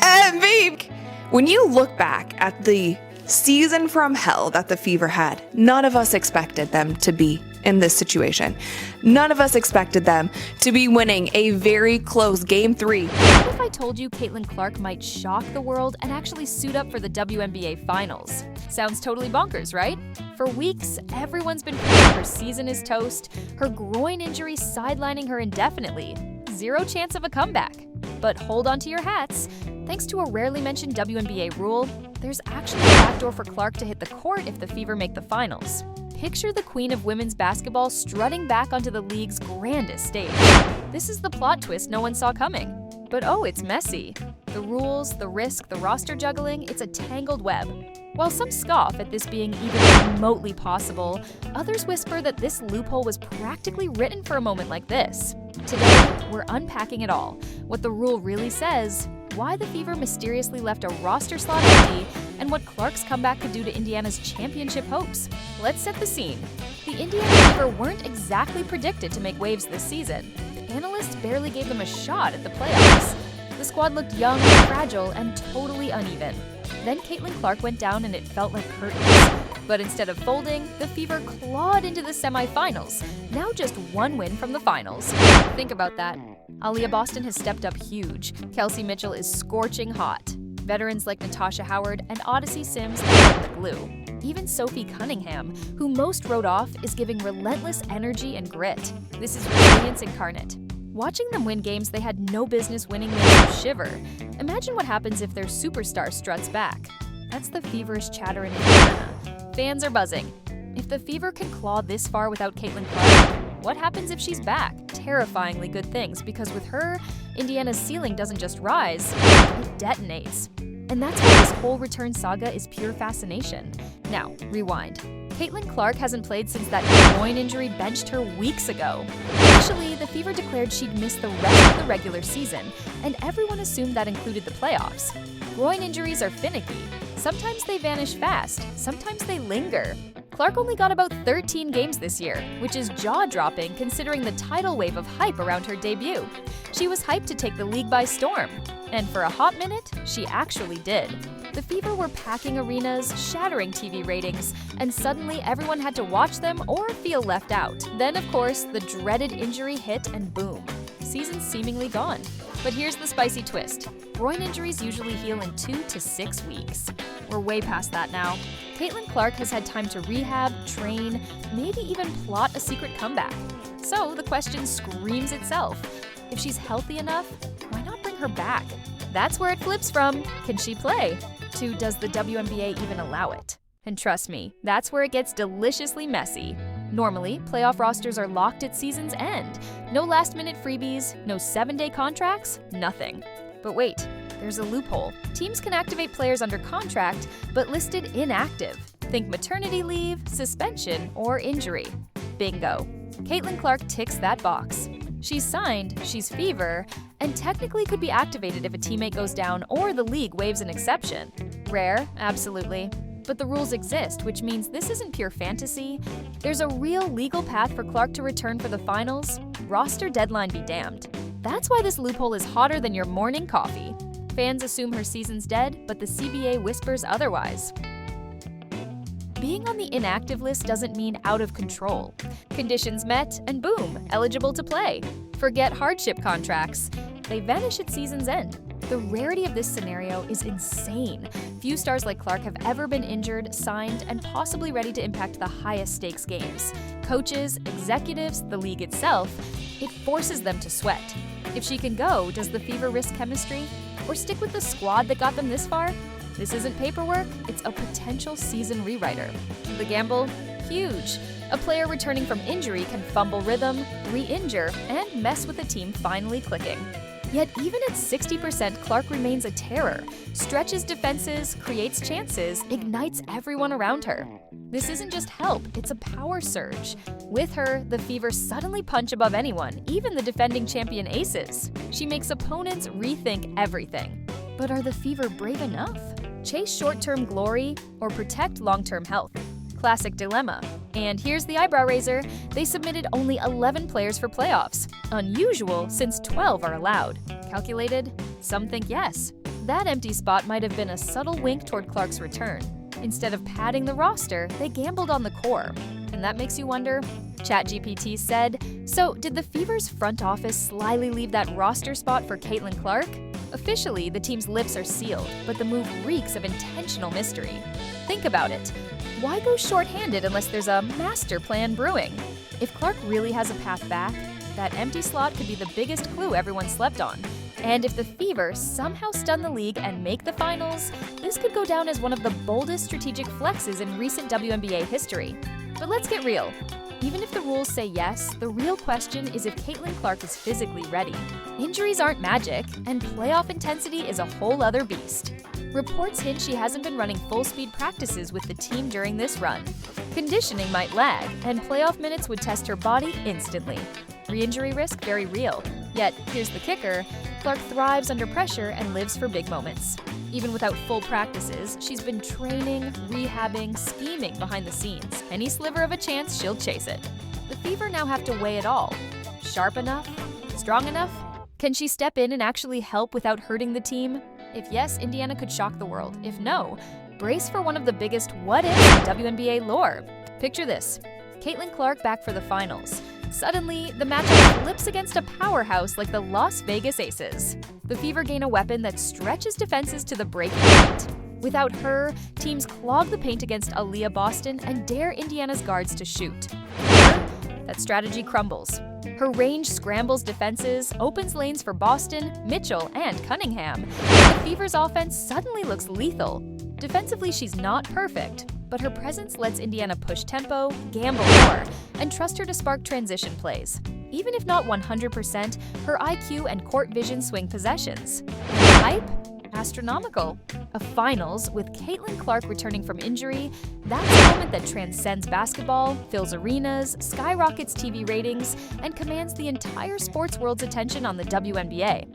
MVP. When you look back at the season from hell that the Fever had, none of us expected them to be in this situation. None of us expected them to be winning a very close Game 3. What if I told you Caitlin Clark might shock the world and actually suit up for the WNBA Finals? Sounds totally bonkers, right? For weeks, everyone's been claiming her season is toast, her groin injury sidelining her indefinitely. Zero chance of a comeback. But hold on to your hats. Thanks to a rarely mentioned WNBA rule, there's actually a backdoor for Clark to hit the court if the Fever make the finals. Picture the queen of women's basketball strutting back onto the league's grandest stage. This is the plot twist no one saw coming. But oh, it's messy. The rules, the risk, the roster juggling, it's a tangled web. While some scoff at this being even remotely possible, others whisper that this loophole was practically written for a moment like this. Today, we're unpacking it all. What the rule really says, why the Fever mysteriously left a roster slot empty, and what Clark's comeback could do to Indiana's championship hopes. Let's set the scene. The Indiana Fever weren't exactly predicted to make waves this season. Analysts barely gave them a shot at the playoffs. The squad looked young, fragile, and totally uneven. Then Caitlin Clark went down and it felt like curtains. But instead of folding, the Fever clawed into the semifinals, now just one win from the finals. Think about that. Aaliyah Boston has stepped up huge. Kelsey Mitchell is scorching hot. Veterans like Natasha Howard and Odyssey Sims have been the glue. Even Sophie Cunningham, who most wrote off, is giving relentless energy and grit. This is resilience incarnate. Watching them win games they had no business winning made them shiver. Imagine what happens if their superstar struts back. That's the feverish chatter in Indiana. Fans are buzzing. If the Fever can claw this far without Caitlin Clark, what happens if she's back? Terrifyingly good things, because with her, Indiana's ceiling doesn't just rise, it detonates. And that's why this whole return saga is pure fascination. Now, rewind. Caitlin Clark hasn't played since that groin injury benched her weeks ago. Initially, the Fever declared she'd miss the rest of the regular season, and everyone assumed that included the playoffs. Groin injuries are finicky. Sometimes they vanish fast, sometimes they linger. Clark only got about 13 games this year, which is jaw-dropping considering the tidal wave of hype around her debut. She was hyped to take the league by storm, and for a hot minute, she actually did. The Fever were packing arenas, shattering TV ratings, and suddenly everyone had to watch them or feel left out. Then, of course, the dreaded injury hit and boom. Season's seemingly gone. But here's the spicy twist. Groin injuries usually heal in 2 to 6 weeks. We're way past that now. Caitlin Clark has had time to rehab, train, maybe even plot a secret comeback. So the question screams itself. If she's healthy enough, why not bring her back? That's where it flips from, can she play, to does the WNBA even allow it? And trust me, that's where it gets deliciously messy. Normally, playoff rosters are locked at season's end. No last-minute freebies, no 7-day contracts, nothing. But wait, there's a loophole. Teams can activate players under contract, but listed inactive. Think maternity leave, suspension, or injury. Bingo. Caitlin Clark ticks that box. She's signed, she's Fever, and technically could be activated if a teammate goes down or the league waives an exception. Rare, absolutely. But the rules exist, which means this isn't pure fantasy. There's a real legal path for Clark to return for the finals. Roster deadline be damned. That's why this loophole is hotter than your morning coffee. Fans assume her season's dead, but the CBA whispers otherwise. Being on the inactive list doesn't mean out of control. Conditions met, and boom, eligible to play. Forget hardship contracts. They vanish at season's end. The rarity of this scenario is insane. Few stars like Clark have ever been injured, signed, and possibly ready to impact the highest stakes games. Coaches, executives, the league itself, it forces them to sweat. If she can go, does the Fever risk chemistry? Or stick with the squad that got them this far? This isn't paperwork, it's a potential season rewriter. The gamble? Huge. A player returning from injury can fumble rhythm, re-injure, and mess with the team finally clicking. Yet even at 60%, Clark remains a terror. Stretches defenses, creates chances, ignites everyone around her. This isn't just help, it's a power surge. With her, the Fever suddenly punch above anyone, even the defending champion aces. She makes opponents rethink everything. But are the Fever brave enough? Chase short-term glory or protect long-term health? Classic dilemma. And here's the eyebrow raiser. They submitted only 11 players for playoffs. Unusual, since 12 are allowed. Calculated? Some think yes. That empty spot might have been a subtle wink toward Clark's return. Instead of padding the roster, they gambled on the core. And that makes you wonder? ChatGPT said, so did the Fever's front office slyly leave that roster spot for Caitlin Clark? Officially, the team's lips are sealed, but the move reeks of intentional mystery. Think about it. Why go short-handed unless there's a master plan brewing? If Clark really has a path back, that empty slot could be the biggest clue everyone slept on. And if the Fever somehow stun the league and make the finals, this could go down as one of the boldest strategic flexes in recent WNBA history. But let's get real. Even if the rules say yes, the real question is if Caitlin Clark is physically ready. Injuries aren't magic, and playoff intensity is a whole other beast. Reports hint she hasn't been running full-speed practices with the team during this run. Conditioning might lag, and playoff minutes would test her body instantly. Re-injury risk very real. Yet, here's the kicker, Clark thrives under pressure and lives for big moments. Even without full practices, she's been training, rehabbing, scheming behind the scenes. Any sliver of a chance, she'll chase it. The Fever now have to weigh it all. Sharp enough? Strong enough? Can she step in and actually help without hurting the team? If yes, Indiana could shock the world. If no, brace for one of the biggest what-ifs in WNBA lore. Picture this. Caitlin Clark back for the finals. Suddenly, the matchup flips against a powerhouse like the Las Vegas Aces. The Fever gain a weapon that stretches defenses to the breaking point. Without her, teams clog the paint against Aaliyah Boston and dare Indiana's guards to shoot. That strategy crumbles. Her range scrambles defenses, opens lanes for Boston, Mitchell, and Cunningham. The Fever's offense suddenly looks lethal. Defensively, she's not perfect, but her presence lets Indiana push tempo, gamble more, and trust her to spark transition plays. Even if not 100%, her IQ and court vision swing possessions. Hype? Astronomical. A finals with Caitlin Clark returning from injury, that's a moment that transcends basketball, fills arenas, skyrockets TV ratings, and commands the entire sports world's attention on the WNBA.